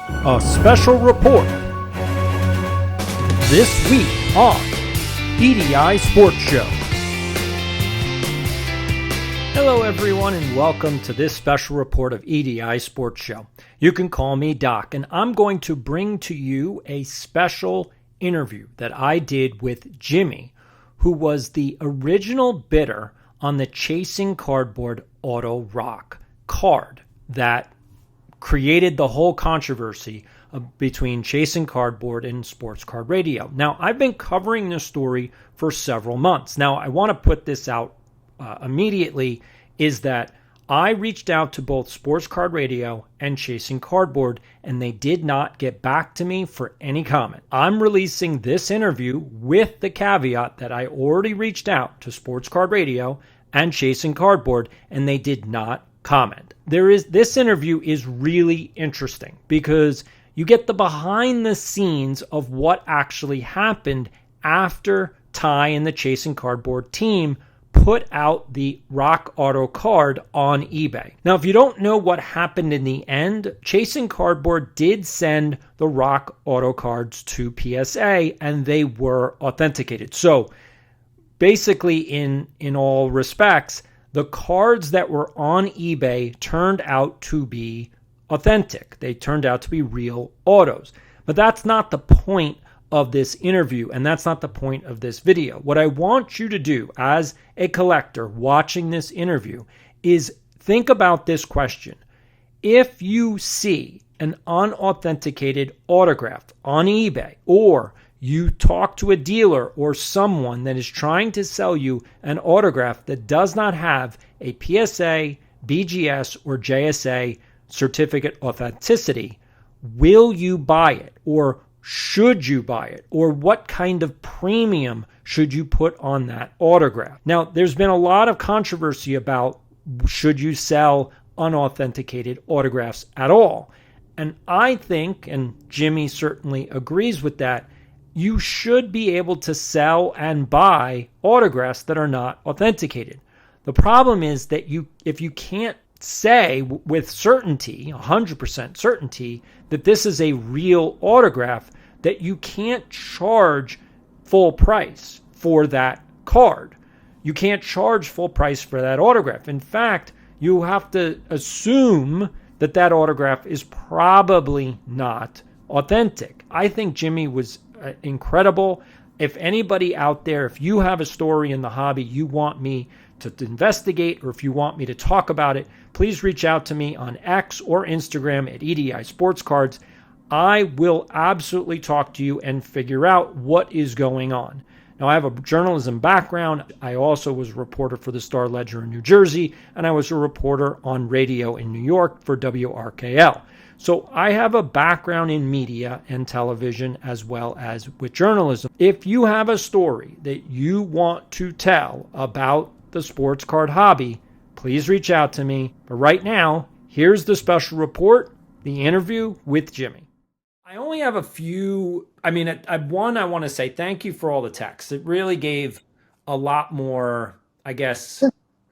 A special report this week on EDI Sports Show. Hello everyone and welcome to this special report of EDI Sports Show. You can call me Doc, and I'm going to bring to you a special interview that I did with Jimmy, who was the original bidder on the Chasing Cardboard Auto Rock card that created the whole controversy between Chasing Cardboard and Sports Card Radio. Now, I've been covering this story for several months. Now, I want to put this out immediately, is that I reached out to both Sports Card Radio and Chasing Cardboard, and they did not get back to me for any comment. I'm releasing this interview with the caveat that I already reached out to Sports Card Radio and Chasing Cardboard, and they did not comment. This interview is really interesting because you get the behind the scenes of what actually happened after Ty and the Chasing Cardboard team put out the Rock Auto card on eBay. Now, if you don't know what happened in the end, Chasing Cardboard did send the Rock Auto cards to PSA and they were authenticated. So basically, in all respects, the cards that were on eBay turned out to be authentic. They turned out to be real autos. But that's not the point of this interview, and that's not the point of this video. What I want you to do as a collector watching this interview is think about this question. If you see an unauthenticated autograph on eBay, or you talk to a dealer or someone that is trying to sell you an autograph that does not have a PSA, BGS, or JSA certificate authenticity, will you buy it? Or should you buy it? Or what kind of premium should you put on that autograph? Now, there's been a lot of controversy about should you sell unauthenticated autographs at all? And I think, and Jimmy certainly agrees with that, you should be able to sell and buy autographs that are not authenticated. The problem is that if you can't say with certainty, 100% certainty, that this is a real autograph, that you can't charge full price for that card. You can't charge full price for that autograph. In fact, you have to assume that that autograph is probably not authentic. I think Jimmy was incredible. If anybody out there, if you have a story in the hobby you want me to investigate, or if you want me to talk about it, please reach out to me on X or Instagram at EDI Sports Cards. I will absolutely talk to you and figure out what is going on. Now, I have a journalism background. I also was a reporter for the Star Ledger in New Jersey, and I was a reporter on radio in New York for WRKL. So I have a background in media and television as well as with journalism. If you have a story that you want to tell about the sports card hobby, please reach out to me. But right now, here's the special report, the interview with Jimmy. I only have a few. I want to say thank you for all the texts. It really gave a lot more, I guess,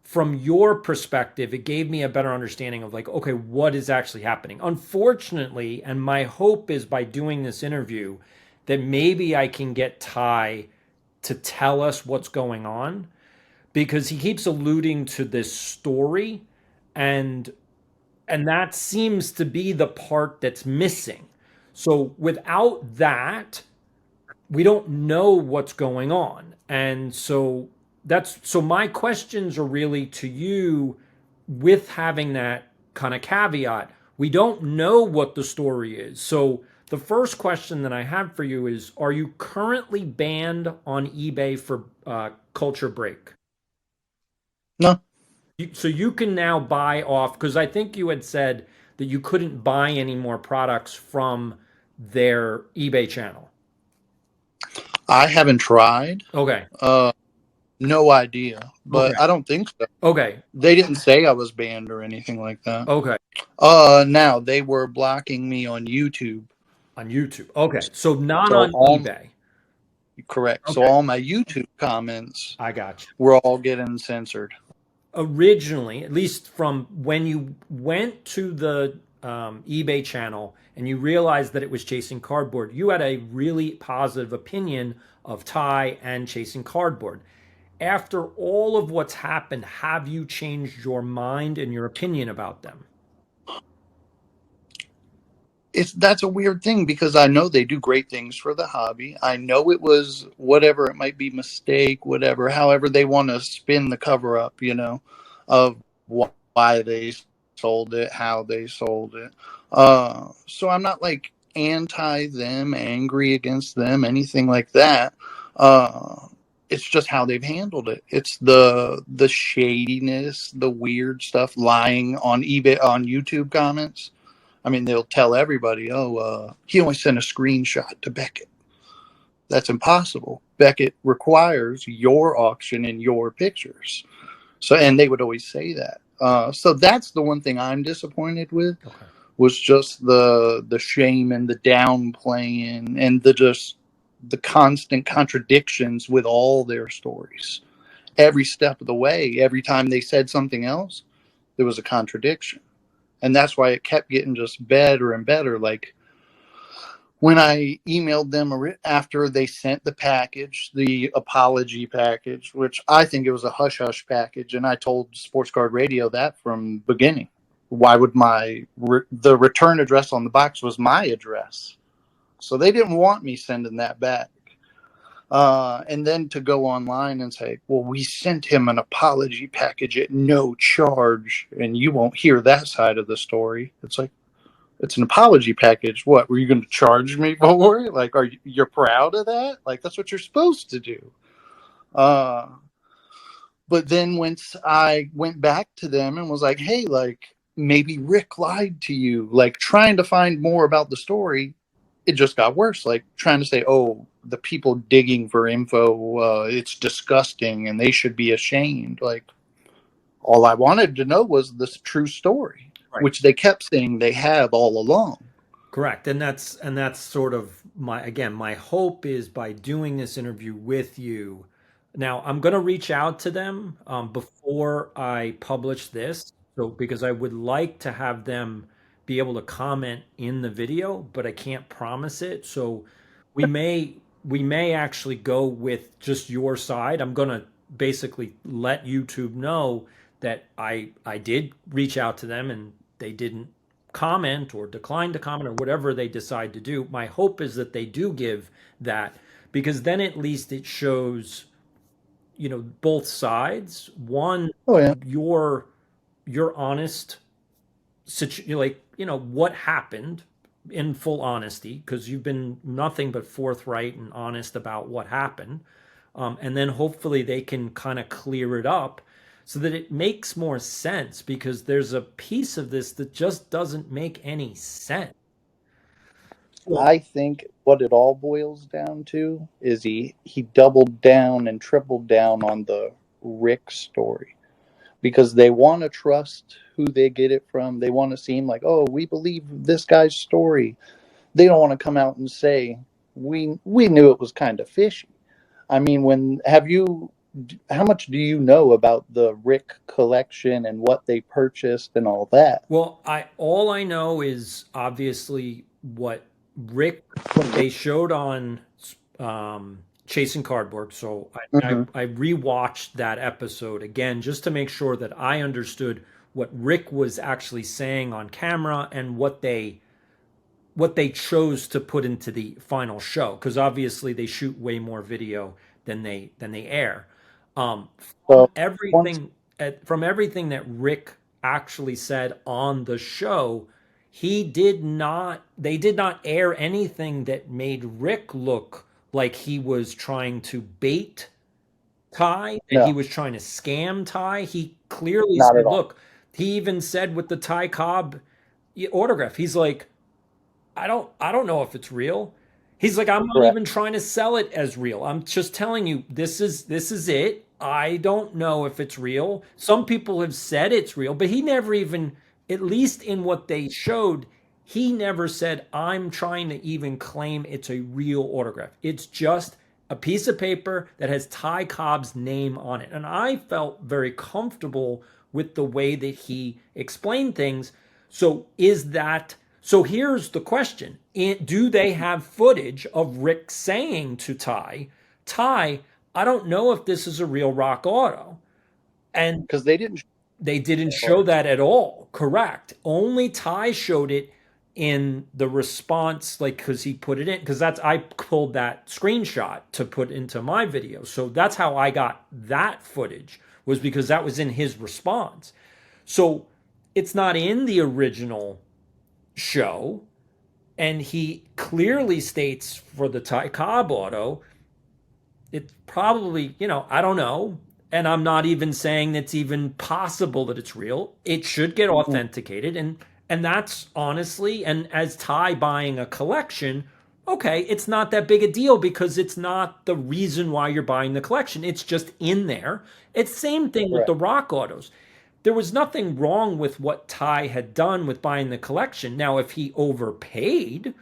from your perspective, it gave me a better understanding of okay, what is actually happening. Unfortunately, and my hope is by doing this interview that maybe I can get Ty to tell us what's going on, because he keeps alluding to this story, and that seems to be the part that's missing. So without that, we don't know what's going on. And so my questions are really to you with having that kind of caveat. We don't know what the story is. So the first question that I have for you is, are you currently banned on eBay for Culture Break? No. So you can now buy off, because I think you had said that you couldn't buy any more products from their eBay channel. I haven't tried. Okay. No idea, but Okay. I don't think so. Okay. They didn't say I was banned or anything like that. Okay. Now they were blocking me on YouTube. On YouTube. Okay. So not on eBay. Correct. Okay. So all my YouTube comments, I got you, were all getting censored. Originally, at least from when you went to the eBay channel and you realized that it was Chasing Cardboard, you had a really positive opinion of Ty and Chasing Cardboard. After all of what's happened, have you changed your mind and your opinion about them? That's a weird thing because I know they do great things for the hobby. I know it was whatever it might be, mistake, whatever, however they want to spin the cover up, of why they sold it, how they sold it. So I'm not like anti them, angry against them, anything like that. Uh, it's just how they've handled it. It's the shadiness, the weird stuff, lying on eBay, on YouTube comments. I mean, they'll tell everybody, oh, he only sent a screenshot to Beckett. That's impossible. Beckett requires your auction and your pictures. So, and they would always say that. So that's the one thing I'm disappointed with, Okay. was just the shame and the downplaying and the constant contradictions with all their stories. Every step of the way, every time they said something else, there was a contradiction, and that's why it kept getting just better and better. Like when I emailed them after they sent the package, the apology package, which I think it was a hush hush package, and I told Sports Card Radio that from beginning. Why would the return address on the box was my address, so they didn't want me sending that back. And then to go online and say, well, we sent him an apology package at no charge, and you won't hear that side of the story. It's like, it's an apology package. What, were you going to charge me for it? Like, you're proud of that? Like, that's what you're supposed to do. Uh, but then once I went back to them and was like, hey, like, maybe Rick lied to you, like trying to find more about the story, it just got worse. Like trying to say, oh, the people digging for info, it's disgusting and they should be ashamed. Like, all I wanted to know was the true story, Right. which they kept saying they have all along. Correct. And that's sort of my hope is by doing this interview with you. Now, I'm going to reach out to them before I publish this, so because I would like to have them be able to comment in the video, but I can't promise it. So we may we may actually go with just your side. I'm going to basically let YouTube know that I did reach out to them and they didn't comment or decline to comment or whatever they decide to do. My hope is that they do give that, because then at least it shows, both sides. One, Oh yeah. your honest like, what happened in full honesty, because you've been nothing but forthright and honest about what happened. And then hopefully they can kind of clear it up so that it makes more sense, because there's a piece of this that just doesn't make any sense. Well, I think what it all boils down to is he doubled down and tripled down on the Rick story, because they want to trust who they get it from. They want to seem like, oh, we believe this guy's story. They don't want to come out and say we knew it was kind of fishy. I mean, when have you? How much do you know about the Rick collection and what they purchased and all that? well, I all I know is obviously what they showed on Chasing Cardboard. So Mm-hmm. I rewatched that episode again just to make sure that I understood what Rick was actually saying on camera and what they chose to put into the final show, because obviously they shoot way more video than they air. Um, from So once, everything from everything that Rick actually said on the show, they did not air anything that made Rick look like he was trying to bait Ty, that he no, was trying to scam Ty. He clearly not at said, all. look, he even said with the Ty Cobb autograph, he's like, I don't know if it's real. He's like, I'm not Correct. even trying to sell it as real. I'm just telling you this is it. I don't know if it's real. Some people have said it's real, but he never even, at least in what they showed, he never said I'm trying to even claim it's a real autograph. It's just a piece of paper that has Ty Cobb's name on it. And I felt very comfortable with the way that he explained things. So is that so? Here's the question: do they have footage of Rick saying to Ty, I don't know if this is a real rock auto, and Because they didn't they didn't show cards. that at all. Correct. Only Ty showed it in the response, like because he put it in. Because that's I pulled that screenshot to put into my video. So that's how I got that footage was because that was in his response. So it's not in the original show, and he clearly states for the Ty Cobb auto it's probably, I don't know. And I'm not even saying it's even possible that it's real. It should get Mhm. authenticated. And that's honestly, and as Ty buying a collection, okay, it's not that big a deal because it's not the reason why you're buying the collection. It's just in there. It's same thing with Right. the rock autos. There was nothing wrong with what Ty had done with buying the collection. Now, if he overpaid,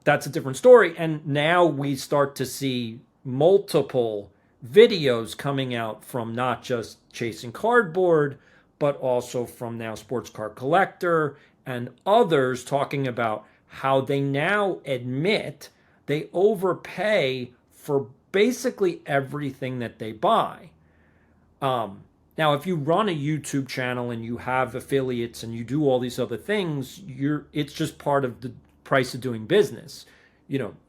that's a different story. And now we start to see multiple videos coming out from not just Chasing Cardboard, but also from now Sports Card Collector and others talking about how they now admit they overpay for basically everything that they buy. Um, Now, if you run a YouTube channel and you have affiliates and you do all these other things, it's just part of the price of doing business.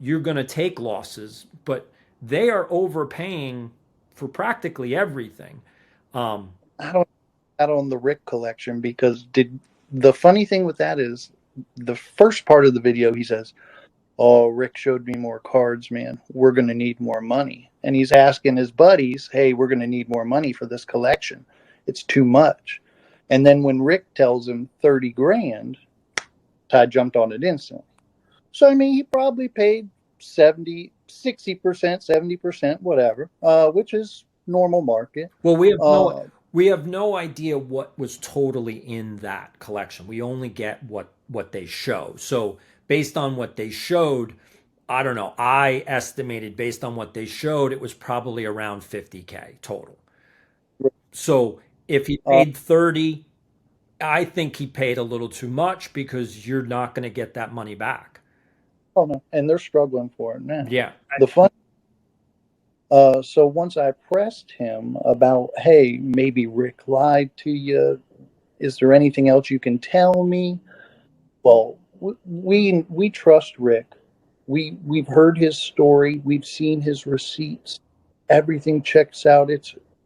You're going to take losses, but they are overpaying for practically everything. Um, I don't out on the Rick collection because did the funny thing with that is the first part of the video he says, "Oh, Rick showed me more cards, man. We're going to need more money." And he's asking his buddies, "Hey, we're going to need more money for this collection. It's too much." And then when Rick tells him 30 grand, Ty jumped on it instantly. So I mean, he probably paid 70, 60%, 70%, whatever, which is normal market. well, Uh, we have no idea what was totally in that collection. We only get what they show. So based on what they showed, I don't know. I estimated based on what they showed, it was probably around 50K total. So if he uh, paid 30, I think he paid a little too much because you're not going to get that money back. oh no, and they're struggling for it now. Yeah. The fun. So once I pressed him about, hey, maybe Rick lied to you. Is there anything else you can tell me? Well, we trust Rick. We've heard his story. We've seen his receipts. Everything checks out.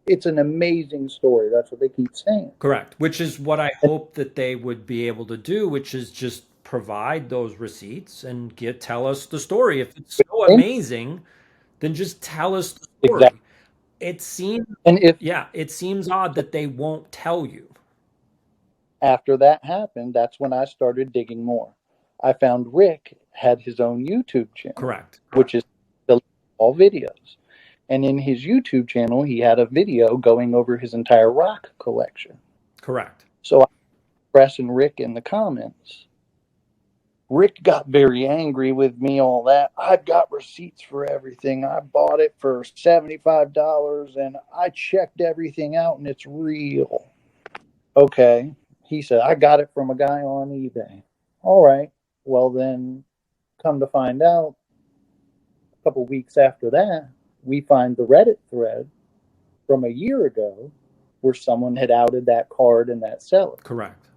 It's an amazing story. That's what they keep saying. Correct. Which is what I And hope that they would be able to do, which is just provide those receipts and tell us the story. If it's so amazing, then just tell us the exactly. story. It seems, And if yeah, it seems odd that they won't tell you. after that happened, that's when I started digging more. I found Rick had his own YouTube channel, Correct. which is all videos. And in his YouTube channel, he had a video going over his entire rock collection. Correct. So I was pressing Rick in the comments. Rick got very angry with me, all that. I've got receipts for everything. I bought it for $75 and I checked everything out and it's real. Okay. He said, I got it from a guy on eBay. All right. Well, then come to find out, a couple weeks after that, we find the Reddit thread from a year ago where someone had outed that card and that seller. Correct.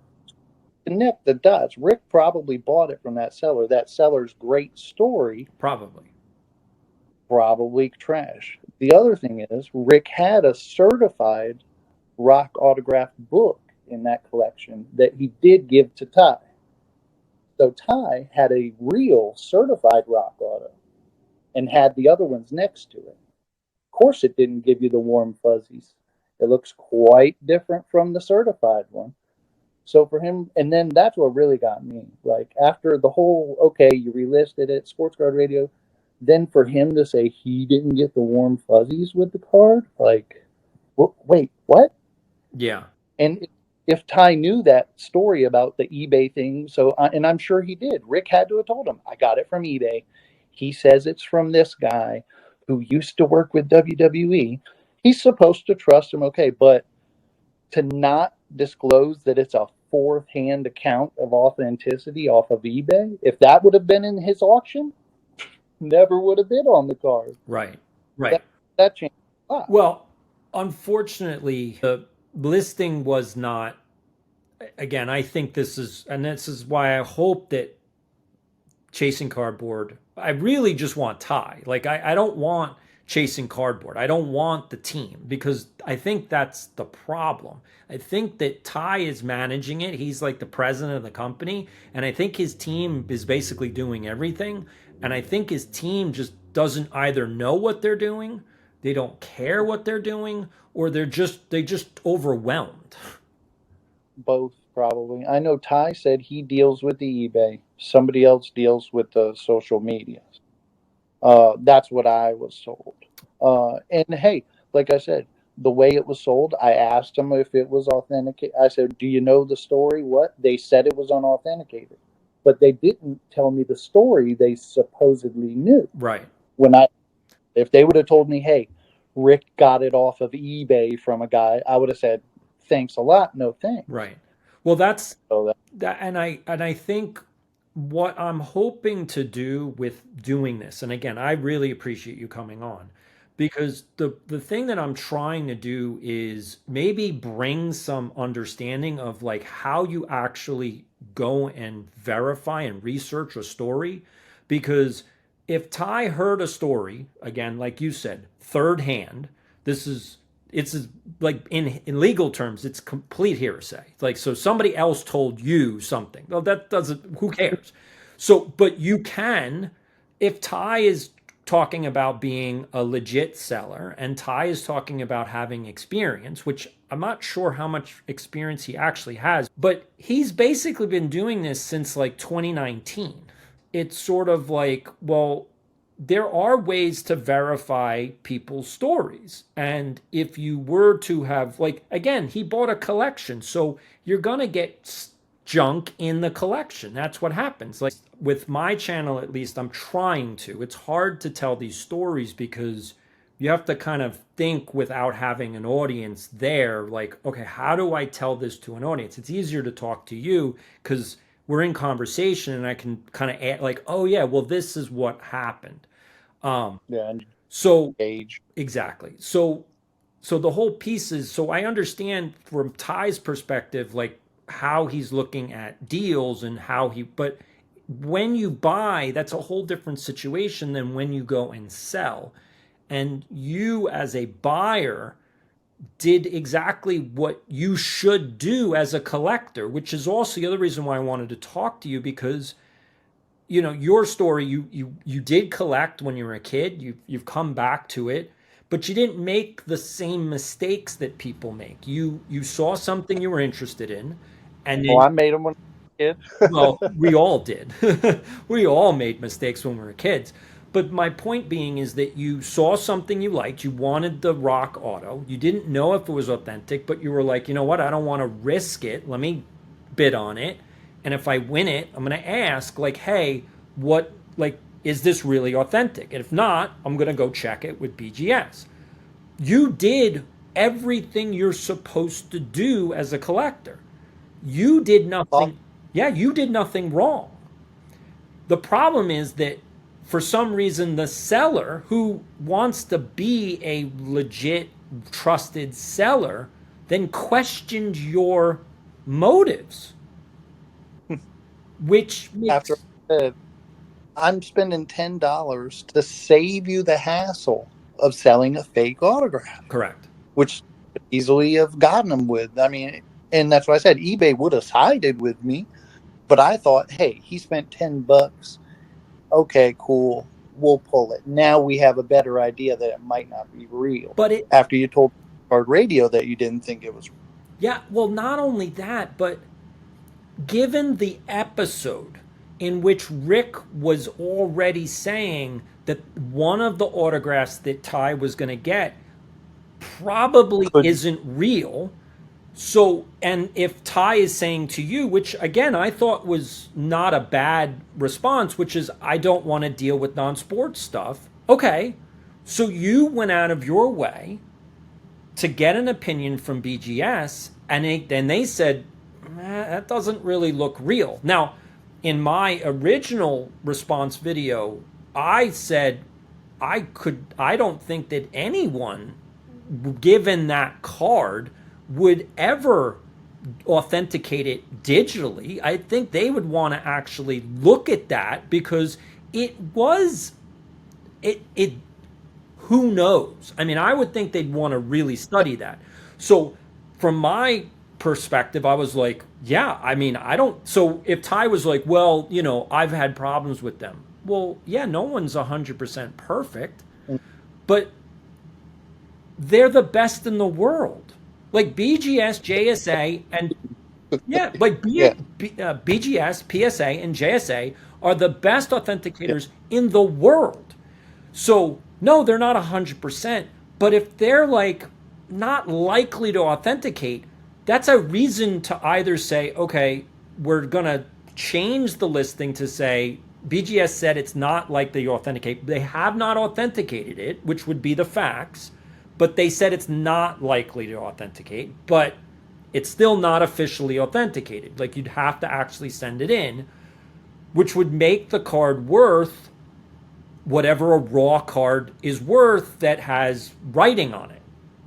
Connect the dots. Rick probably bought it from that seller. That seller's great story, Probably. probably trash. The other thing is, Rick had a certified rock autographed book in that collection that he did give to Ty. So Ty had a real certified rock auto and had the other ones next to it. Of course, it didn't give you the warm fuzzies. It looks quite different from the certified one. So for him, and then that's what really got me. Like after the whole, okay, you relisted it, Sports Card Radio, then for him to say he didn't get the warm fuzzies with the card, like, wait, what? Yeah. And if Ty knew that story about the eBay thing, and I'm sure he did, Rick had to have told him, I got it from eBay. He says it's from this guy who used to work with WWE. He's supposed to trust him, okay, but to not disclose that it's a fourth hand account of authenticity off of eBay. If that would have been in his auction, never would have been on the card. Right. That Right. that changed a lot. Well, unfortunately, the listing was not. Again, I think this is, and this is why I hope that chasing cardboard. I really just want Ty. Like I don't want chasing cardboard. I don't want the team because I think that's the problem. I think that Ty is managing it. He's like the president of the company, and I think his team is basically doing everything. And I think his team just doesn't either know what they're doing, they don't care what they're doing, or they just overwhelmed. Both probably. I know Ty said he deals with the eBay. Somebody else deals with the social media. That's what I was told. And hey, like I said, the way it was sold, I asked them if it was authenticated. I said, "Do you know the story?" What they said it was unauthenticated, but they didn't tell me the story they supposedly knew. Right. When I, if they would have told me, "Hey, Rick got it off of eBay from a guy," I would have said, "Thanks a lot, no thanks." Right. Well, that's So that, that, and I think what I'm hoping to do with doing this, and again, I really appreciate you coming on because the thing that I'm trying to do is maybe bring some understanding of like how you actually go and verify and research a story because if Ty heard a story, again, like you said, third hand, this is it's like in legal terms, it's complete hearsay. Like so, somebody else told you something. Well, that doesn't. Who cares? So, but you can, if Ty is talking about being a legit seller and Ty is talking about having experience, which I'm not sure how much experience he actually has, but he's basically been doing this since like 2019. It's sort of like, well, there are ways to verify people's stories. And if you were to have, like, again, he bought a collection. So you're going to get junk in the collection. That's what happens. Like with my channel, at least, I'm trying to. It's hard to tell these stories because you have to kind of think without having an audience there. Like, okay, how do I tell this to an audience? It's easier to talk to you because we're in conversation and I can kind of add, like, oh, yeah, well, this is what happened. yeah, and So age. exactly. So the whole piece is so I understand from Ty's perspective, like how he's looking at deals and how he, but when you buy, that's a whole different situation than when you go and sell. And you, as a buyer, did exactly what you should do as a collector, which is also the other reason why I wanted to talk to you because your story you did collect when you were a kid, you've come back to it, but you didn't make the same mistakes that people make. You saw something you were interested in and Oh, then I made them when I was well, a kid. we all did. We all made mistakes when we were kids. But my point being is that you saw something you liked. You wanted the rock auto. You didn't know if it was authentic, but you were like, you know what? I don't want to risk it. Let me bid on it. And if I win it, I'm going to ask, like, hey, is this really authentic? And if not, I'm going to go check it with BGS. You did everything you're supposed to do as a collector. You did Thought nothing. Yeah, you did nothing wrong. The problem is that for some reason, the seller who wants to be a legit, trusted seller then questioned your motives, which after makes I said, I'm spending $10 to save you the hassle of selling a fake autograph, correct. which could easily have gotten them with. I mean, and that's why I said eBay would have sided with me, but I thought, hey, he spent $10. Okay, cool. We'll pull it. Now we have a better idea that it might not be real. But it, After you told Hard Radio that you didn't think it was yeah, well, not only that, but given the episode in which Rick was already saying that one of the autographs that Ty was going to get probably could isn't real. So, and if Ty is saying to you, which again I thought was not a bad response, which is I don't want to deal with non-sports stuff. Okay, so you went out of your way to get an opinion from BGS, and then they said, that doesn't really look real. Now, in my original response video, I said I don't think that anyone given that card would ever authenticate it digitally. I think they would want to actually look at that because it was it who knows? I mean, I would think they'd want to really study that. So, from my perspective, I was like, yeah, I mean, I don't. So, if Ty was like, well, I've had problems with them. Well, yeah, no one's 100% perfect, but they're the best in the world. Like BGS, JSA, and yeah, like Yeah. BGS, PSA, and JSA are the best authenticators in the world. So, no, they're not 100%, but if they're like not likely to authenticate, that's a reason to either say, okay, we're going to change the listing to say BGS said it's not likely to authenticate. They have not authenticated it, which would be the facts, but they said it's not likely to authenticate, but it's still not officially authenticated. Like you'd have to actually send it in, which would make the card worth whatever a raw card is worth that has writing on it,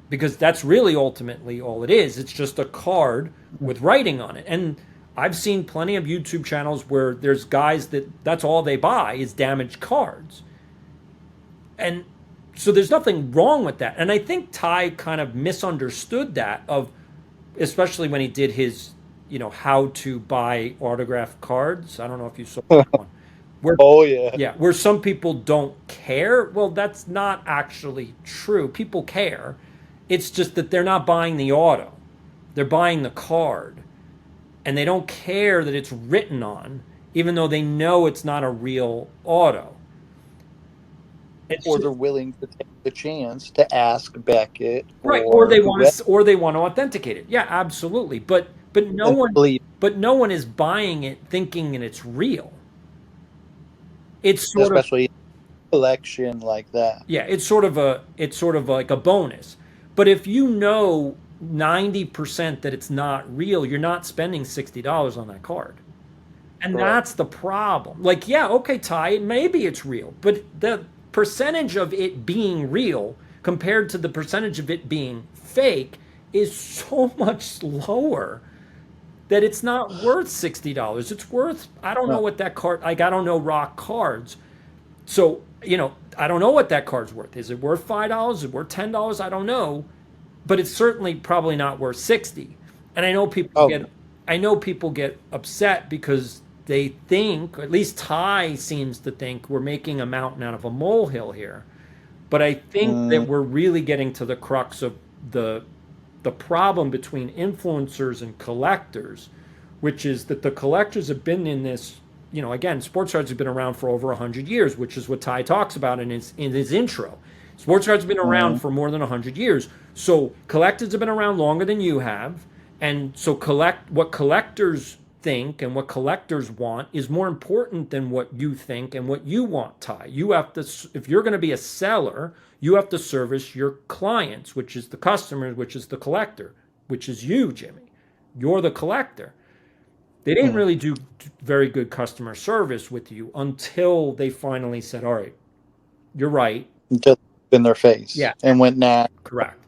because that's really ultimately all it is. It's just a card with writing on it. And I've seen plenty of YouTube channels where there's guys that's all they buy is damaged cards. And so there's nothing wrong with that. And I think Ty kind of misunderstood that, of especially when he did his, how to buy autographed cards. I don't know if you saw that one. Where Oh yeah. yeah, where some people don't care. Well, that's not actually true. People care. It's just that they're not buying the auto. They're buying the card. And they don't care that it's written on, even though they know it's not a real auto. Or they're willing to take the chance to ask Beckett Right, or or they want whoever to, authenticate it. Yeah, absolutely. But no and one, believe, is buying it thinking that it's real. It's sort of especially in a collection like that. Yeah, it's sort of like a bonus. But if you know 90% that it's not real, you're not spending $60 on that card. And Correct. that's the problem. Like, yeah, okay, Ty, maybe it's real, but the percentage of it being real compared to the percentage of it being fake is so much lower that it's not worth $60. It's worth, I don't know No. what that card, like, I don't know rock cards. So, I don't know what that card's worth. Is it worth $5? Is it worth $10? I don't know. But it's certainly probably not worth 60. And Oh, I know people get upset because they think, or at least Ty seems to think, we're making a mountain out of a molehill here. But I think mm, that we're really getting to the crux of the the problem between influencers and collectors, which is that the collectors have been in this. Again, sports cards have been around for over 100 years, which is what Ty talks about in his intro. Sports cards have been around mm, for more than 100 years, so collectors have been around longer than you have, and so what collectors think and what collectors want is more important than what you think and what you want, Ty. You have to, if you're going to be a seller, you have to service your clients, which is the customers, which is the collector, which is you, Jimmy. You're the collector. They didn't mm. really do very good customer service with you until they finally said, all right, you're right. Until in their face Yeah, and went, nah. correct.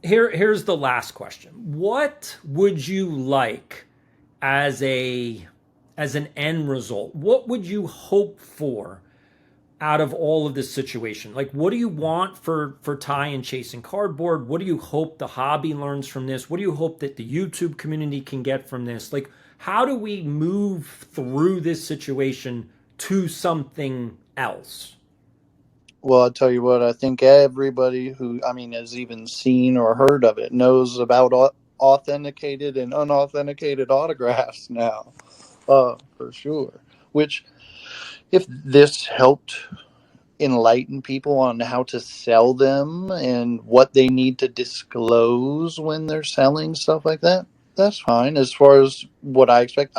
Here's the last question. What would you like as a as an end result? What would you hope for out of all of this situation? Like, what do you want for Ty and Chasing Cardboard? What do you hope the hobby learns from this? What do you hope that the YouTube community can get from this? Like, how do we move through this situation to something else? Well, I'll tell you what, I think everybody who, has even seen or heard of it knows about authenticated and unauthenticated autographs now, for sure. Which, if this helped enlighten people on how to sell them and what they need to disclose when they're selling stuff like that, that's fine. As far as what I expect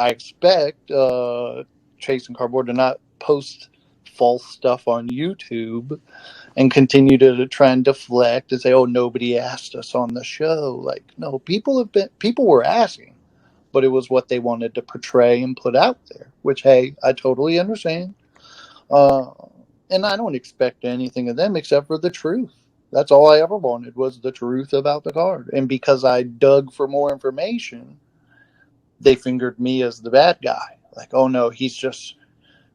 Chasing Cardboard to not post false stuff on YouTube and continue to try and deflect and say, "Oh, nobody asked us on the show." Like, no, people were asking. but it was what they wanted to portray and put out there, which, hey, I totally understand. Uh, and I don't expect anything of them except for the truth. That's all I ever wanted was the truth about the card. And because I dug for more information, they fingered me as the bad guy. Like, oh no, he's just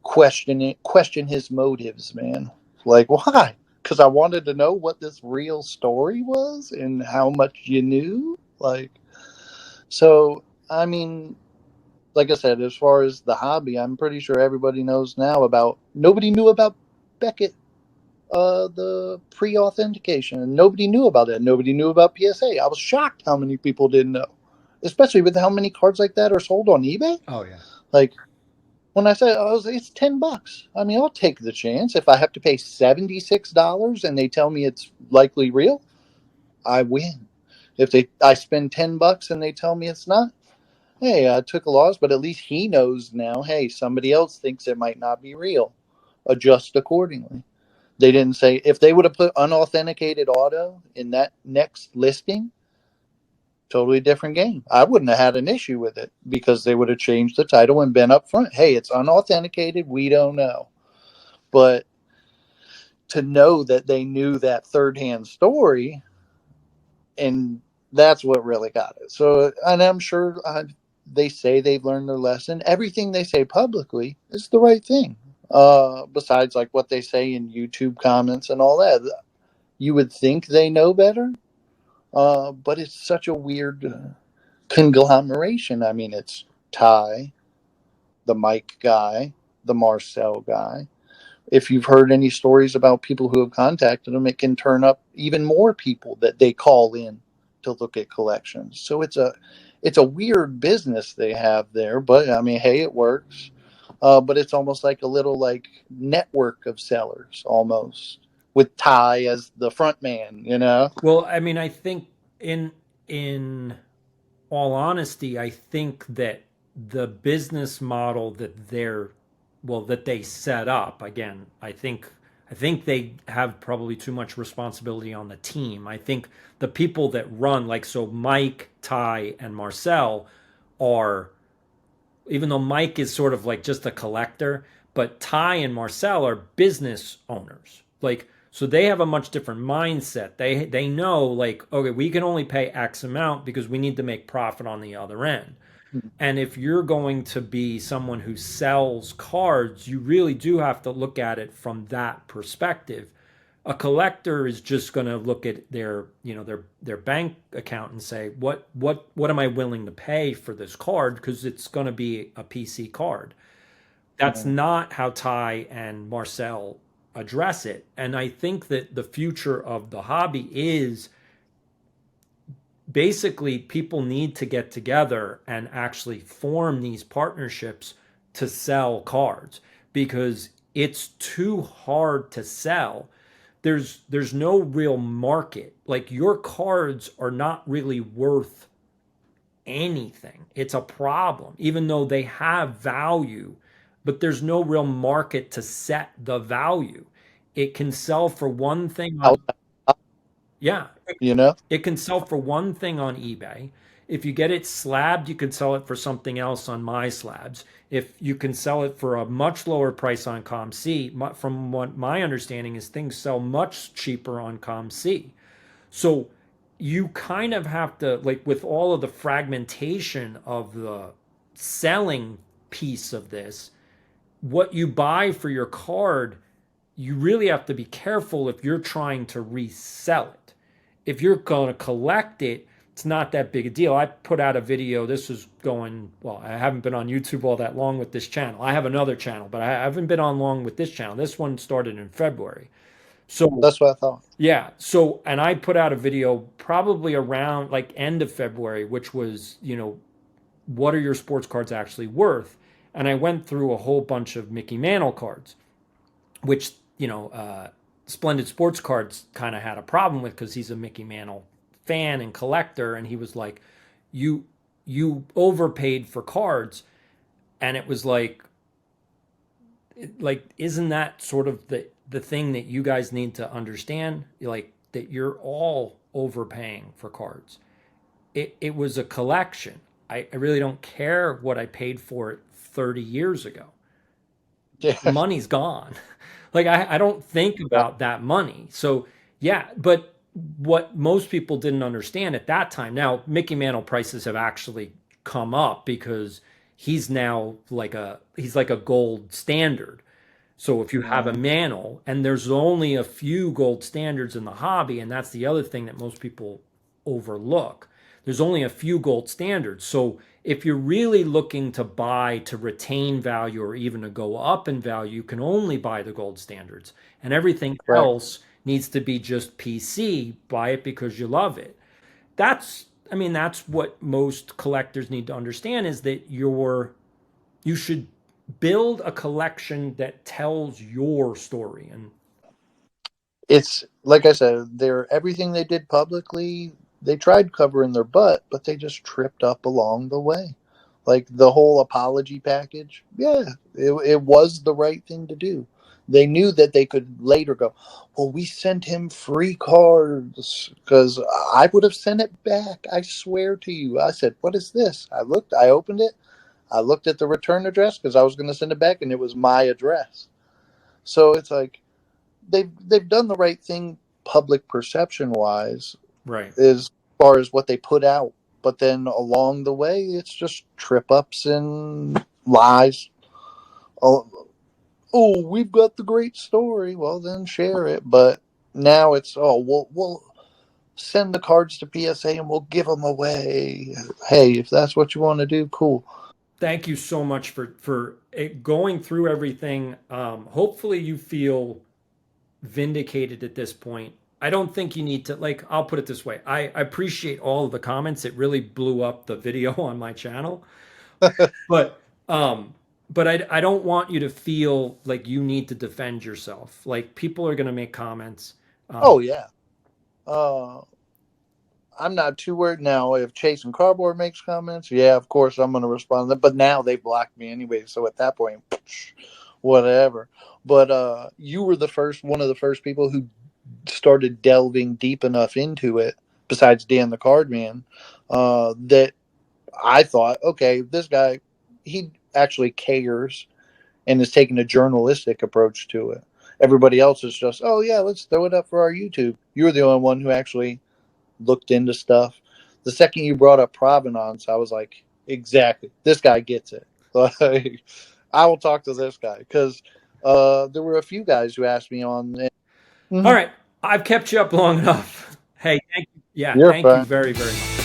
question his motives, man. Like, why? Because I wanted to know what this real story was and how much you knew. Like, so I mean, like I said, as far as the hobby, I'm pretty sure everybody knows now about. Nobody knew about Beckett, the pre-authentication, and nobody knew about it. Nobody knew about PSA. I was shocked how many people didn't know, especially with how many cards like that are sold on eBay. Oh yeah. Like when I said it's $10, I mean I'll take the chance. If I have to pay $76 and they tell me it's likely real, I win. If I spend $10 and they tell me it's not, hey, I took a loss, but at least he knows now, hey, somebody else thinks it might not be real. Adjust accordingly. They didn't say, if they would have put unauthenticated auto in that next listing, totally different game. I wouldn't have had an issue with it because they would have changed the title and been up front. Hey, it's unauthenticated. We don't know. But to know that they knew that third hand story, and that's what really got it. So, and I'm sure they say they've learned their lesson. Everything they say publicly is the right thing. Besides like what they say in YouTube comments and all that, you would think they know better. But it's such a weird conglomeration. I mean, it's Ty, the Mike guy, the Marcel guy. If you've heard any stories about people who have contacted them, it can turn up even more people that they call in to look at collections. So it's a weird business they have there, but I mean, hey, it works. But it's almost like a little like network of sellers almost with Ty as the front man, you know? Well, I mean, I think in all honesty, I think that the business model that they set up, again, I think they have probably too much responsibility on the team. I think the people that run, like, so Mike, Ty, and Marcel are, even though Mike is sort of like just a collector, but Ty and Marcel are business owners. Like, so they have a much different mindset. They know, like, okay, we can only pay X amount because we need to make profit on the other end. And if you're going to be someone who sells cards, you really do have to look at it from that perspective. A collector is just going to look at their bank account and say, what am I willing to pay for this card, because it's going to be a PC card. That's not how Ty and Marcel address it. And I think that the future of the hobby is basically people need to get together and actually form these partnerships to sell cards, because it's too hard to sell. There's no real market. Like, your cards are not really worth anything. It's a problem, even though they have value, but there's no real market to set the value. It can sell for one thing on, yeah, You know? it can sell for one thing on eBay. If you get it slabbed, you can sell it for something else on My Slabs. If you can sell it for a much lower price on ComC, from what my understanding is, things sell much cheaper on ComC. So you kind of have to, like, with all of the fragmentation of the selling piece of this, what you buy for your card, you really have to be careful if you're trying to resell it. If you're going to collect it, it's not that big a deal. I put out a video. This was going, well, I haven't been on YouTube all that long with this channel. I have another channel, but I haven't been on long with this channel. This one started in February. So That's what I thought. yeah. So, and I put out a video probably around like end of February, which was, what are your sports cards actually worth? And I went through a whole bunch of Mickey Mantle cards, which, Splendid Sports Cards kind of had a problem with, because he's a Mickey Mantle fan and collector. And he was like, you overpaid for cards. And it was like, isn't that sort of the thing that you guys need to understand? Like, that you're all overpaying for cards. It was a collection. I really don't care what I paid for it 30 years ago. Yeah. Money's gone. Like I don't think about that money. So yeah, but what most people didn't understand at that time, now Mickey Mantle prices have actually come up because he's now he's like a gold standard. So if you have a Mhm. Mantle, and there's only a few gold standards in the hobby, and that's the other thing that most people overlook. There's only a few gold standards. So if you're really looking to buy to retain value or even to go up in value, you can only buy the gold standards. And everything Correct. else needs to be just PC. Buy it because you love it. That's I mean, that's what most collectors need to understand is that you should build a collection that tells your story. And It's like I said, they're everything they did publicly. They tried covering their butt, but they just tripped up along the way. Like the whole apology package, yeah, it was the right thing to do. They knew that they could later go, well, we sent him free cards because I would have sent it back. I swear to you. I said, what is this? I opened it, I looked at the return address because I was going to send it back, and it was my address. So it's like they've done the right thing public perception wise right. as far as what they put out, but then along the way it's just trip ups and lies. Oh, oh, we've got the great story. Well, then share it. But now it's we'll send the cards to PSA and we'll give them away. Hey, if that's what you want to do, cool. Thank you so much for going through everything. Hopefully you feel vindicated at this point. I don't think you need to, like, I'll put it this way. I appreciate all of the comments. It really blew up the video on my channel. But I don't want you to feel like you need to defend yourself. Like people are going to make comments. Um, Oh yeah. Uh, I'm not too worried now. If Chase and Cardboard makes comments, yeah, of course I'm going to respond to them. But now they blocked me anyway, so at that point, whatever. But you were the first, one of the first people who started delving deep enough into it. Besides Dan the Cardman, that I thought, okay, this guy, he actually cares and is taking a journalistic approach to it. Everybody else is just, oh yeah, let's throw it up for our YouTube. You're the only one who actually looked into stuff. The second you brought up provenance, I was like, exactly, this guy gets it. Like, I will talk to this guy because there were a few guys who asked me on. all Mhm. right. I've kept you up long enough. Hey, thank you. Yeah, You're thank you fine. very, very much.